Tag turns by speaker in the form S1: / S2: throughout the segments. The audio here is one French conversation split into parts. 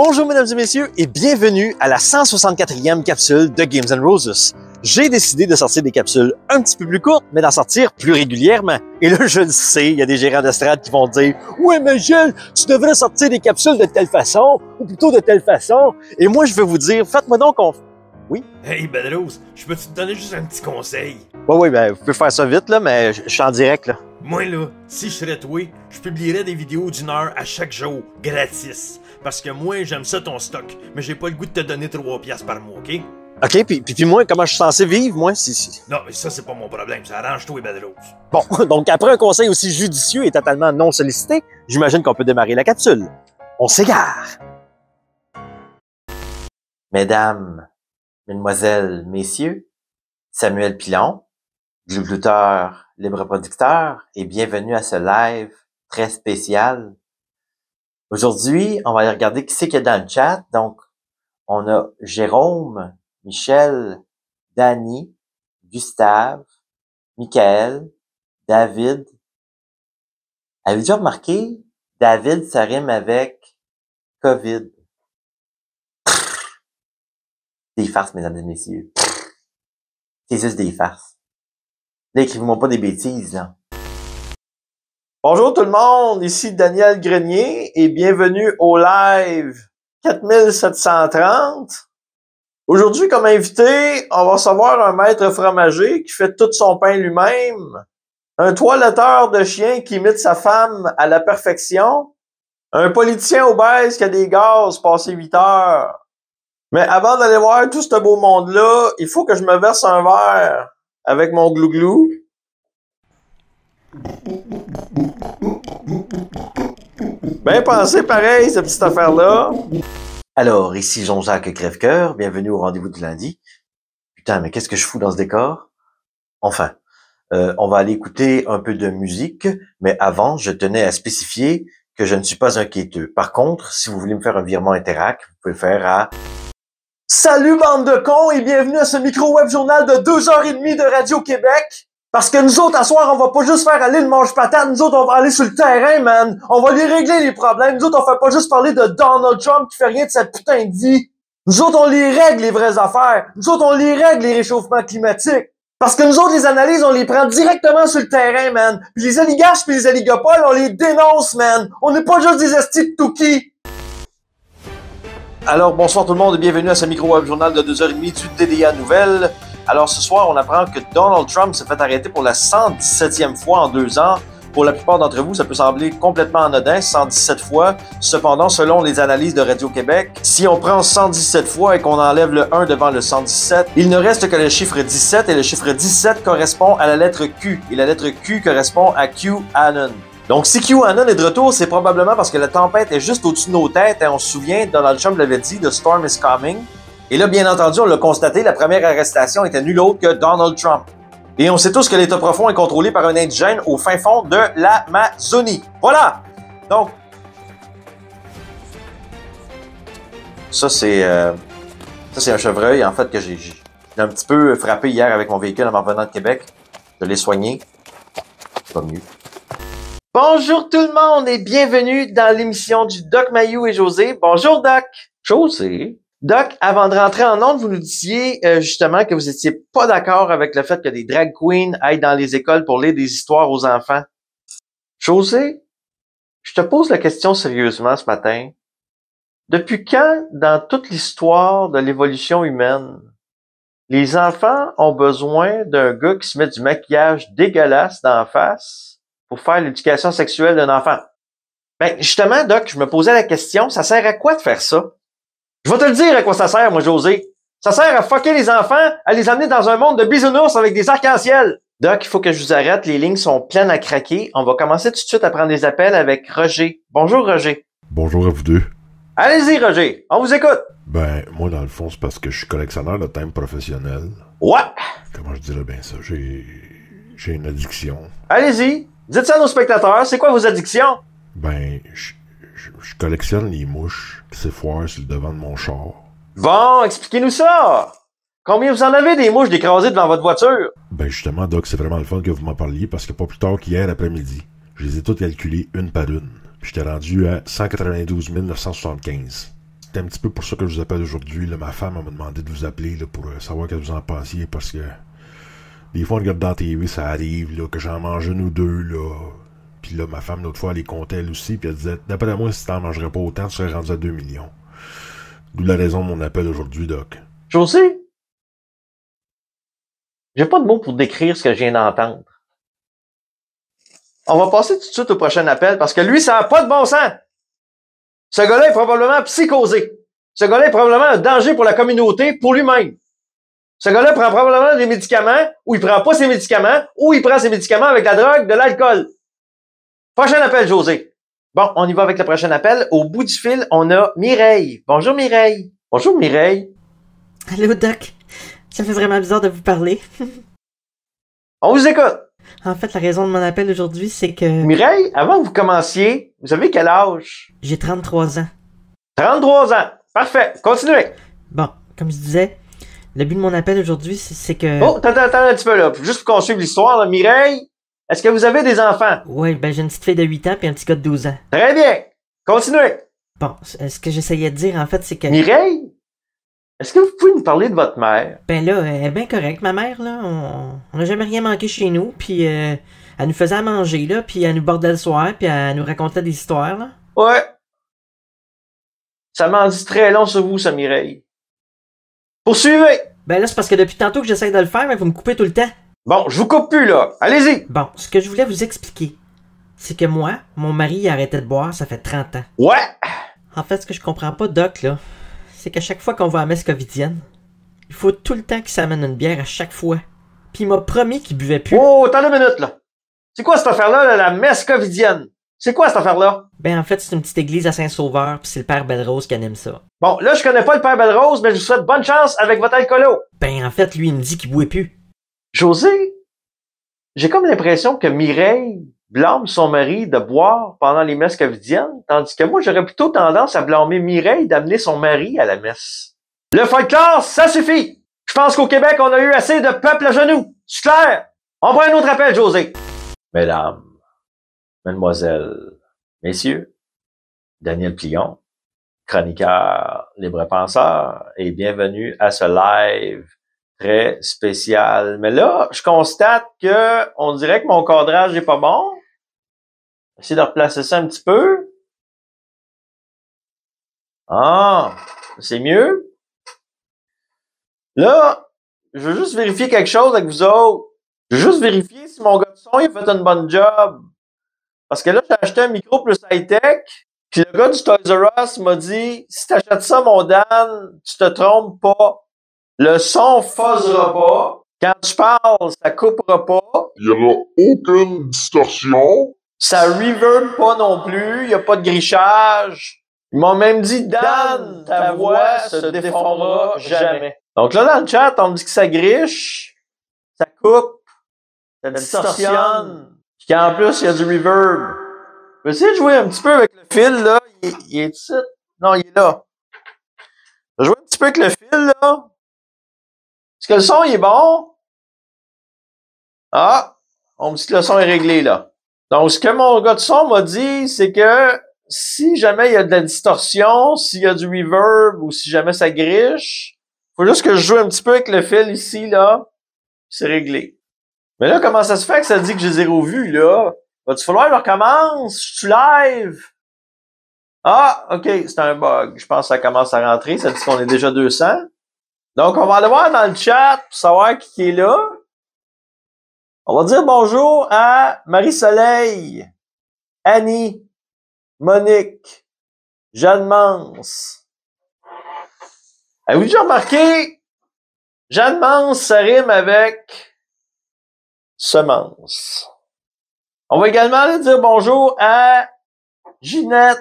S1: Bonjour mesdames et messieurs et bienvenue à la 164e capsule de Games & Roses. J'ai décidé de sortir des capsules un petit peu plus courtes, mais d'en sortir plus régulièrement. Et là, je le sais, il y a des gérants d'estrade qui vont dire « Ouais, mais Gilles, tu devrais sortir des capsules de telle façon, ou plutôt de telle façon. » Et moi, je vais vous dire, faites-moi donc confiance. Oui?
S2: Hey, Belle Rose, je peux te donner juste un petit conseil?
S1: Oui, ben, vous pouvez faire ça vite, là, mais je suis en direct, là.
S2: Moi, là, si je serais toi, je publierais des vidéos d'1 heure à chaque jour, gratis. Parce que moi, j'aime ça ton stock, mais j'ai pas le goût de te donner 3 piastres par mois, OK?
S1: OK, puis moi, comment je suis censé vivre, moi, si...
S2: Non, mais ça, c'est pas mon problème, ça arrange-toi, Belle Rose.
S1: Bon, donc après un conseil aussi judicieux et totalement non sollicité, j'imagine qu'on peut démarrer la capsule. On s'égare!
S3: Mesdames, Mesdemoiselles, Messieurs, Samuel Pilon, glouglouteur, libre producteur, et bienvenue à ce live très spécial. Aujourd'hui, on va aller regarder qui c'est qu'il y a dans le chat. Donc, on a Jérôme, Michel, Danny, Gustave, Michael, David. Avez-vous déjà remarqué, David, ça rime avec COVID. Des farces, mesdames et messieurs. C'est juste des farces. Là, écrivez-moi pas des bêtises, là. Bonjour tout le monde, ici Daniel Grenier et bienvenue au live 4730. Aujourd'hui, comme invité, on va recevoir un maître fromager qui fait tout son pain lui-même, un toiletteur de chien qui imite sa femme à la perfection, un politicien obèse qui a des gaz passé 8 heures. Mais avant d'aller voir tout ce beau monde-là, il faut que je me verse un verre avec mon glouglou. Bien pensé pareil, cette petite affaire-là. Alors, ici Jean-Jacques Crève-Cœur, bienvenue au rendez-vous du lundi. Putain, mais qu'est-ce que je fous dans ce décor? Enfin, on va aller écouter un peu de musique, mais avant, je tenais à spécifier que je ne suis pas un quêteux. Par contre, si vous voulez me faire un virement Interac, vous pouvez le faire à... Salut bande de cons et bienvenue à ce micro-web journal de 2h30 de Radio-Québec. Parce que nous autres, à soir, on va pas juste faire aller le mange-patate, nous autres, on va aller sur le terrain, man. On va les régler, les problèmes. Nous autres, on fait pas juste parler de Donald Trump qui fait rien de sa putain de vie. Nous autres, on les règle, les vraies affaires. Nous autres, on les règle, les réchauffements climatiques. Parce que nous autres, les analyses, on les prend directement sur le terrain, man. Puis les oligarches puis les oligopoles, on les dénonce, man. On n'est pas juste des estis de touki. Alors, bonsoir tout le monde et bienvenue à ce micro-web journal de 2h30 du DDA Nouvelles. Alors, ce soir, on apprend que Donald Trump s'est fait arrêter pour la 117e fois en 2 ans. Pour la plupart d'entre vous, ça peut sembler complètement anodin, 117 fois. Cependant, selon les analyses de Radio-Québec, si on prend 117 fois et qu'on enlève le 1 devant le 117, il ne reste que le chiffre 17 et le chiffre 17 correspond à la lettre Q. Et la lettre Q correspond à QAnon. Donc, si QAnon est de retour, c'est probablement parce que la tempête est juste au-dessus de nos têtes. Et on se souvient, Donald Trump l'avait dit, « The storm is coming ». Et là, bien entendu, on l'a constaté, la première arrestation était nulle autre que Donald Trump. Et on sait tous que l'État profond est contrôlé par un indigène au fin fond de l'Amazonie. Voilà! Donc, ça c'est un chevreuil, en fait, que j'ai un petit peu frappé hier avec mon véhicule en m'en revenant de Québec. Je l'ai soigné. C'est pas mieux. Bonjour tout le monde et bienvenue dans l'émission du Doc Mayou et José. Bonjour Doc! José? Doc, avant de rentrer en ondes, vous nous disiez justement que vous étiez pas d'accord avec le fait que des drag queens aillent dans les écoles pour lire des histoires aux enfants. José, je te pose la question sérieusement ce matin. Depuis quand, dans toute l'histoire de l'évolution humaine, les enfants ont besoin d'un gars qui se met du maquillage dégueulasse d'en face pour faire l'éducation sexuelle d'un enfant? Ben, justement, Doc, je me posais la question, ça sert à quoi de faire ça? Je vais te le dire à quoi ça sert, moi, José. Ça sert à fucker les enfants, à les amener dans un monde de bisounours avec des arcs-en-ciel. Doc, il faut que je vous arrête. Les lignes sont pleines à craquer. On va commencer tout de suite à prendre des appels avec Roger. Bonjour, Roger.
S4: Bonjour à vous deux.
S1: Allez-y, Roger. On vous écoute.
S4: Ben, moi, dans le fond, c'est parce que je suis collectionneur de thèmes professionnels.
S1: Ouais.
S4: Comment je dirais bien ça? J'ai une addiction.
S1: Allez-y. Dites ça à nos spectateurs. C'est quoi vos addictions?
S4: Ben, je collectionne les mouches qui s'effoirent sur le devant de mon char.
S1: Bon, expliquez-nous ça. Combien vous en avez des mouches décrasées devant votre voiture?
S4: Ben justement, Doc, c'est vraiment le fun que vous m'en parliez parce que pas plus tard qu'hier après-midi, je les ai toutes calculées une par une. Puis j'étais rendu à 192 975. c'est un petit peu pour ça que je vous appelle aujourd'hui. Là, ma femme m'a demandé de vous appeler là, pour savoir ce que vous en pensiez, parce que des fois, on regarde dans la TV, ça arrive, là, que j'en mange une ou deux, là. Puis là, ma femme, l'autre fois, elle les comptait elle aussi, puis elle disait, d'après moi, si t'en mangerais pas autant, tu serais rendu à 2 millions. D'où la raison de mon appel aujourd'hui, Doc.
S3: José, j'ai pas de mots pour décrire ce que je viens d'entendre. On va passer tout de suite au prochain appel parce que lui, ça n'a pas de bon sens. Ce gars-là est probablement psychosé. Ce gars-là est probablement un danger pour la communauté, pour lui-même. Ce gars-là prend probablement des médicaments, ou il prend pas ses médicaments, ou il prend ses médicaments avec de la drogue, de l'alcool. Prochain appel, José. Bon, on y va avec le prochain appel. Au bout du fil, on a Mireille. Bonjour, Mireille. Bonjour, Mireille.
S5: Allô, Doc. Ça fait vraiment bizarre de vous parler.
S3: On vous écoute.
S5: En fait, la raison de mon appel aujourd'hui, c'est que...
S3: Mireille, avant que vous commenciez, vous avez quel âge?
S5: J'ai 33 ans.
S3: 33 ans. Parfait. Continuez.
S5: Bon, comme je disais, le but de mon appel aujourd'hui, c'est que...
S3: Oh, attends un petit peu, là. Juste pour qu'on suive l'histoire, là. Mireille, est-ce que vous avez des enfants?
S5: Ouais, ben j'ai une petite fille de 8 ans puis un petit gars de 12 ans.
S3: Très bien. Continuez.
S5: Bon, ce que j'essayais de dire, en fait, c'est que...
S3: Mireille, est-ce que vous pouvez nous parler de votre mère?
S5: Ben là, elle est bien correcte, ma mère, là. On n'a jamais rien manqué chez nous, puis elle nous faisait à manger, là, puis elle nous bordait le soir, puis elle nous racontait des histoires, là.
S3: Ouais. Ça m'en dit très long sur vous, ça, Mireille. Poursuivez.
S5: Ben là, c'est parce que depuis tantôt que j'essaie de le faire, mais vous me coupez tout le temps.
S3: Bon, je vous coupe plus, là. Allez-y.
S5: Bon, ce que je voulais vous expliquer, c'est que moi, mon mari, il a arrêté de boire, ça fait 30 ans.
S3: Ouais.
S5: En fait, ce que je comprends pas, Doc, là, c'est qu'à chaque fois qu'on va à la messe covidienne, il faut tout le temps qu'il s'amène une bière à chaque fois. Puis il m'a promis qu'il buvait plus.
S3: Oh, attends une minute, là. C'est quoi cette affaire-là, là, la messe covidienne? C'est quoi cette affaire-là?
S5: Ben en fait, c'est une petite église à Saint-Sauveur, puis c'est le Père Belle-Rose qui anime ça.
S3: Bon, là, je connais pas le Père Belle-Rose, mais je vous souhaite bonne chance avec votre alcoolo.
S5: Ben en fait, lui, il me dit qu'il boit plus.
S3: José, j'ai comme l'impression que Mireille blâme son mari de boire pendant les messes covidiennes, tandis que moi, j'aurais plutôt tendance à blâmer Mireille d'amener son mari à la messe. Le folklore, ça suffit! Je pense qu'au Québec, on a eu assez de peuple à genoux. C'est clair? On prend un autre appel, José. Mesdames, Mesdemoiselles, Messieurs, Daniel Plion, chroniqueur libre-penseur, et bienvenue à ce live très spécial. Mais là, je constate que on dirait que mon cadrage est pas bon. Essayer de replacer ça un petit peu. Ah, c'est mieux. Là, je veux juste vérifier quelque chose avec vous autres. Je veux juste vérifier si mon gars de son il a fait une bonne job. Parce que là, j'ai acheté un micro plus high-tech. Puis le gars du Toys R Us m'a dit, si t'achètes ça, mon Dan, tu te trompes pas. Le son fuzzera pas. Quand tu parles, ça coupera pas.
S6: Il n'y aura aucune distorsion.
S3: Ça reverb pas non plus. Il y a pas de grichage. Ils m'ont même dit, Dan, ta voix se déformera jamais. Donc là, dans le chat, on me dit que ça griche, ça coupe, ça distorsionne, puis qu'en plus, il y a du reverb. Je vais essayer de jouer un petit peu avec le fil, là. Il est ici? Non, il est là. Je vais jouer un petit peu avec le fil, là. Est-ce que le son, il est bon? Ah! On me dit que le son est réglé, là. Donc, ce que mon gars de son m'a dit, c'est que si jamais il y a de la distorsion, s'il y a du reverb ou si jamais ça griche, faut juste que je joue un petit peu avec le fil ici, là. C'est réglé. Mais là, comment ça se fait que ça dit que j'ai 0 vues, là? Va-tu falloir que je recommence? Je suis live? Ah, OK, c'est un bug. Je pense que ça commence à rentrer. Ça dit qu'on est déjà 200. Donc, on va aller voir dans le chat pour savoir qui est là. On va dire bonjour à Marie-Soleil, Annie, Monique, Jeanne Mance. Avez-vous déjà remarqué? Jeanne Mance, ça rime avec semence. On va également aller dire bonjour à Ginette,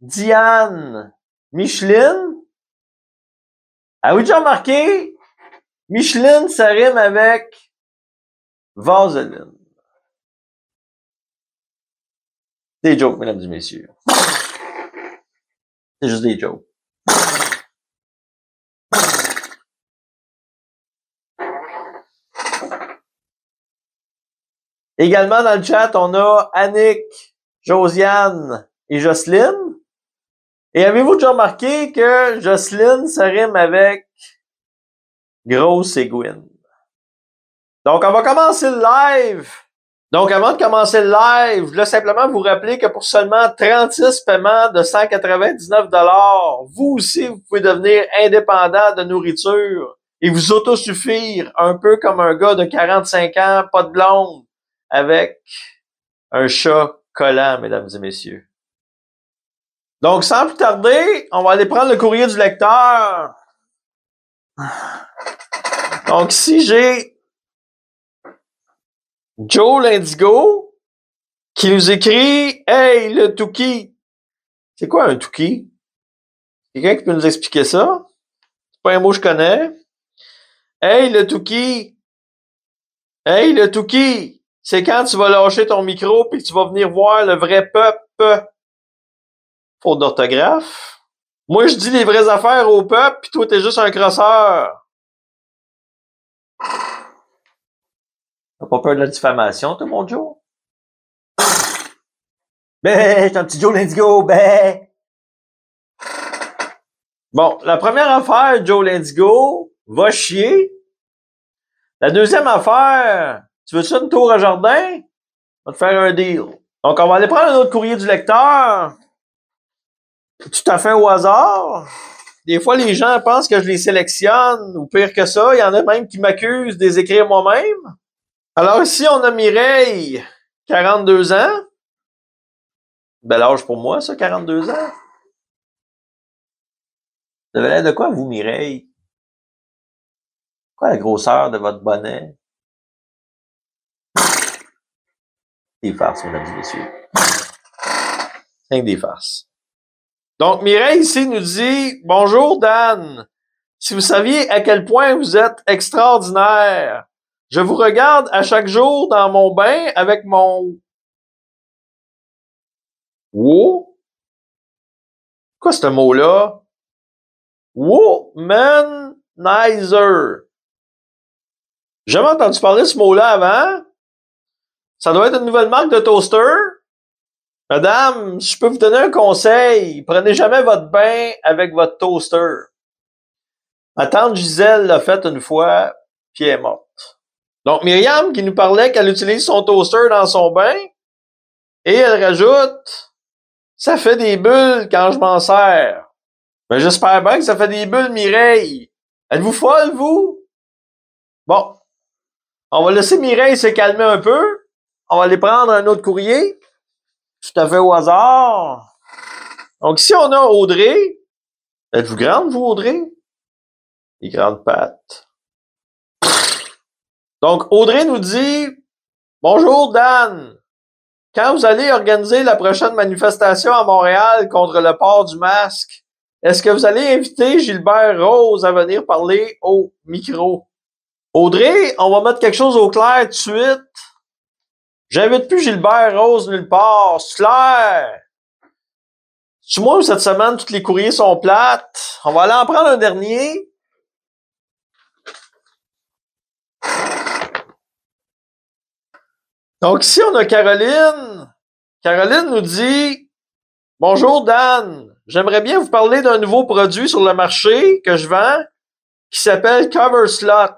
S3: Diane, Micheline. Avez-vous déjà remarqué? Micheline, ça rime avec vaseline. Des jokes, mesdames et messieurs. C'est juste des jokes. Également dans le chat, on a Annick, Josiane et Jocelyne. Et avez-vous déjà remarqué que Jocelyne se rime avec grosse aiguine? Donc, on va commencer le live. Donc, avant de commencer le live, je voulais simplement vous rappeler que pour seulement 36 paiements de 199 $, vous aussi, vous pouvez devenir indépendant de nourriture et vous autosuffire un peu comme un gars de 45 ans, pas de blonde, avec un chat collant, mesdames et messieurs. Donc, sans plus tarder, on va aller prendre le courrier du lecteur. Donc, ici, j'ai Joe l'Indigo qui nous écrit « Hey, le Touki! » C'est quoi un Touki? Quelqu'un qui peut nous expliquer ça? C'est pas un mot que je connais. « Hey, le Touki! Hey, le Touki! C'est quand tu vas lâcher ton micro puis que tu vas venir voir le vrai peuple. » Faute d'orthographe. Moi, je dis les vraies affaires au peuple puis toi, t'es juste un crosseur. T'as pas peur de la diffamation, toi, mon Joe? Ben, j'étais un petit Joe l'Indigo, ben! Bon, la première affaire, Joe l'Indigo, va chier. La deuxième affaire, tu veux-tu une tour à jardin? On va te faire un deal. Donc, on va aller prendre un autre courrier du lecteur. Tout à fait au hasard. Des fois, les gens pensent que je les sélectionne, ou pire que ça, il y en a même qui m'accusent de les écrire moi-même. Alors ici, on a Mireille, 42 ans. Bel âge pour moi, ça, 42 ans. Vous avez l'air de quoi, vous, Mireille? Quoi la grosseur de votre bonnet? Des farces, mesdames et messieurs. Rien que des farces. Donc, Mireille ici nous dit « Bonjour, Dan. Si vous saviez à quel point vous êtes extraordinaire, je vous regarde à chaque jour dans mon bain avec mon... » Wow? Quoi ce mot-là? Womanizer. J'ai jamais entendu parler de ce mot-là avant. Ça doit être une nouvelle marque de toaster. Madame, si je peux vous donner un conseil, prenez jamais votre bain avec votre toaster. Ma tante Gisèle l'a fait une fois, puis elle est morte. Donc, Myriam qui nous parlait qu'elle utilise son toaster dans son bain, et elle rajoute « Ça fait des bulles quand je m'en sers. » Mais j'espère bien que ça fait des bulles, Mireille. Êtes-vous folle, vous? Bon, on va laisser Mireille se calmer un peu. On va aller prendre un autre courrier. Tout à fait au hasard. Donc, ici, on a Audrey. Êtes-vous grande, vous, Audrey? Les grandes pattes. Donc, Audrey nous dit « Bonjour, Dan. Quand vous allez organiser la prochaine manifestation à Montréal contre le port du masque, est-ce que vous allez inviter Gilbert Rose à venir parler au micro? » Audrey, on va mettre quelque chose au clair tout de suite. J'invite plus Gilbert Rose nulle part. C'est clair. Tu moi, cette semaine, tous les courriers sont plates. On va aller en prendre un dernier. Donc ici, on a Caroline. Caroline nous dit « Bonjour, Dan. J'aimerais bien vous parler d'un nouveau produit sur le marché que je vends qui s'appelle Cover Slot.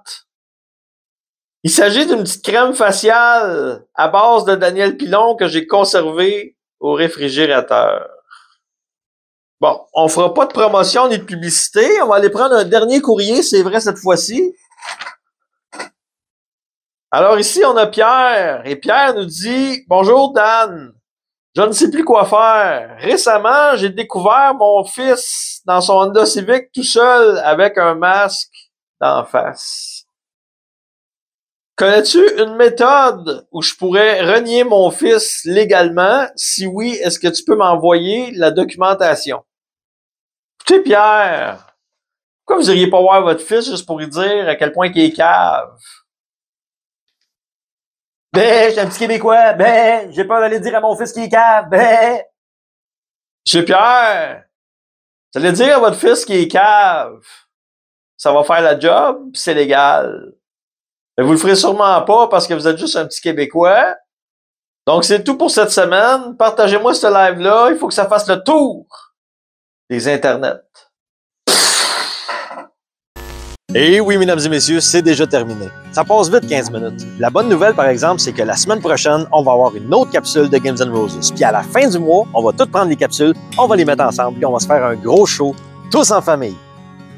S3: Il s'agit d'une petite crème faciale à base de Daniel Pilon que j'ai conservée au réfrigérateur. » Bon, on fera pas de promotion ni de publicité. On va aller prendre un dernier courrier, c'est vrai cette fois-ci. Alors ici, on a Pierre. Et Pierre nous dit « Bonjour, Dan. Je ne sais plus quoi faire. Récemment, j'ai découvert mon fils dans son Honda Civic tout seul avec un masque d'en face. Connais-tu une méthode où je pourrais renier mon fils légalement? Si oui, est-ce que tu peux m'envoyer la documentation? » Écoutez, Pierre, pourquoi vous iriez pas voir votre fils juste pour lui dire à quel point il est cave? Ben, je suis un petit Québécois. Ben, j'ai peur d'aller dire à mon fils qu'il est cave. Ben. Monsieur Pierre, vous allez dire à votre fils qu'il est cave. Ça va faire la job, puis c'est légal. Mais vous le ferez sûrement pas parce que vous êtes juste un petit Québécois. Donc, c'est tout pour cette semaine. Partagez-moi ce live-là. Il faut que ça fasse le tour des internets.
S1: Et oui, mesdames et messieurs, c'est déjà terminé. Ça passe vite 15 minutes. La bonne nouvelle, par exemple, c'est que la semaine prochaine, on va avoir une autre capsule de Games & Roses. Puis à la fin du mois, on va toutes prendre les capsules, on va les mettre ensemble, puis on va se faire un gros show, tous en famille.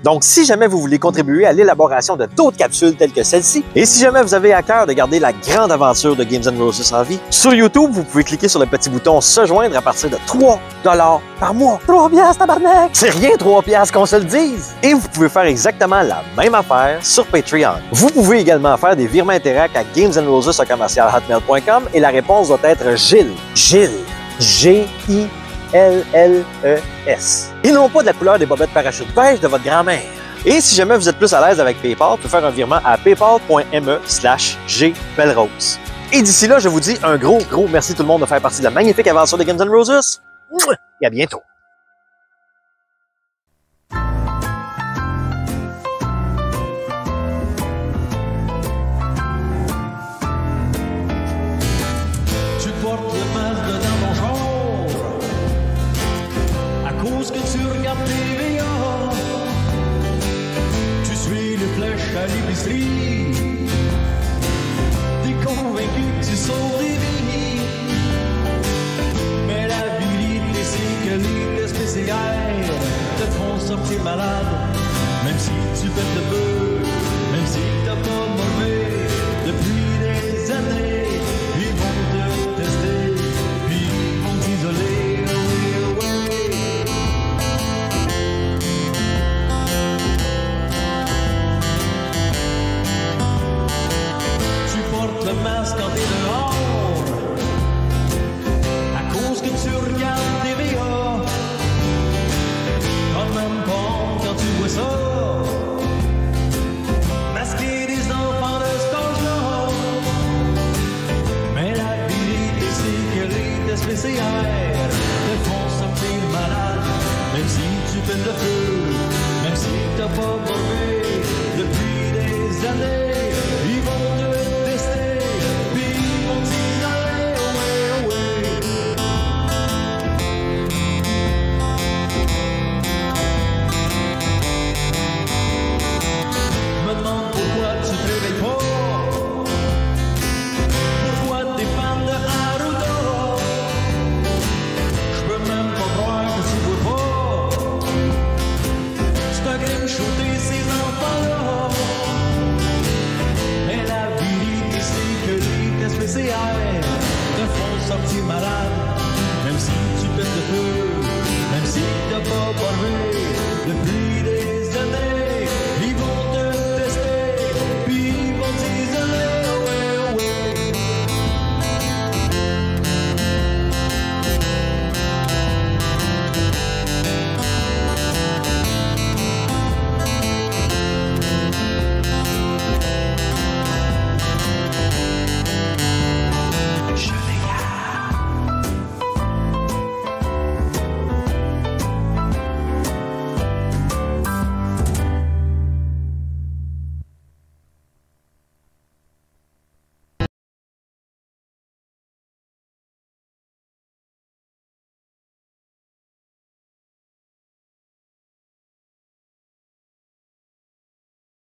S1: Donc, si jamais vous voulez contribuer à l'élaboration de d'autres capsules telles que celle-ci, et si jamais vous avez à cœur de garder la grande aventure de Games & Roses en vie, sur YouTube, vous pouvez cliquer sur le petit bouton « Se joindre » à partir de 3 $ par mois. 3 piastres, tabarnak! C'est rien, 3 piastres, qu'on se le dise! Et vous pouvez faire exactement la même affaire sur Patreon. Vous pouvez également faire des virements Interac à gamesandroses@hotmail.com et la réponse doit être Gilles. Gilles. G-I-L-L-E-S. Et non pas de la couleur des bobettes parachute beige de votre grand-mère. Et si jamais vous êtes plus à l'aise avec PayPal, vous pouvez faire un virement à paypal.me/gbelrose. Et d'ici là, je vous dis un gros merci tout le monde de faire partie de la magnifique aventure de Games & Roses. Et à bientôt.
S7: Tu portes le masque dans ton genre à cause que tu regardes TVA. Tu suis les flèches à l'épicerie. T'es convaincu que tu sauves des vies. Mais la vérité c'est que les tests PCR te font sortir malade. Même si tu fais le peu, même si t'as pas mauvais depuis des années. Ils vont te tester, puis ils vont t'isoler. Tu portes le masque quand t'es dehors à cause que tu regardes TVA. T'as même pas honte quand tu vois ça. Masquer des enfants de cet âge-là. Mais la vérité c'est que les tests PCR te font sortir malade. Même si tu fais le feu, même si t'as pas mauvais depuis des années. Ils vont te tester, puis ils vont t'isoler. Me demande pourquoi tu te réveilles pas. Pourquoi t'es fan de Haruto. J'peux même pas croire que tu vois pas. C'est un crime shooter ces enfants-là. Mais la vérité c'est que les tests PCR te font sortir malade.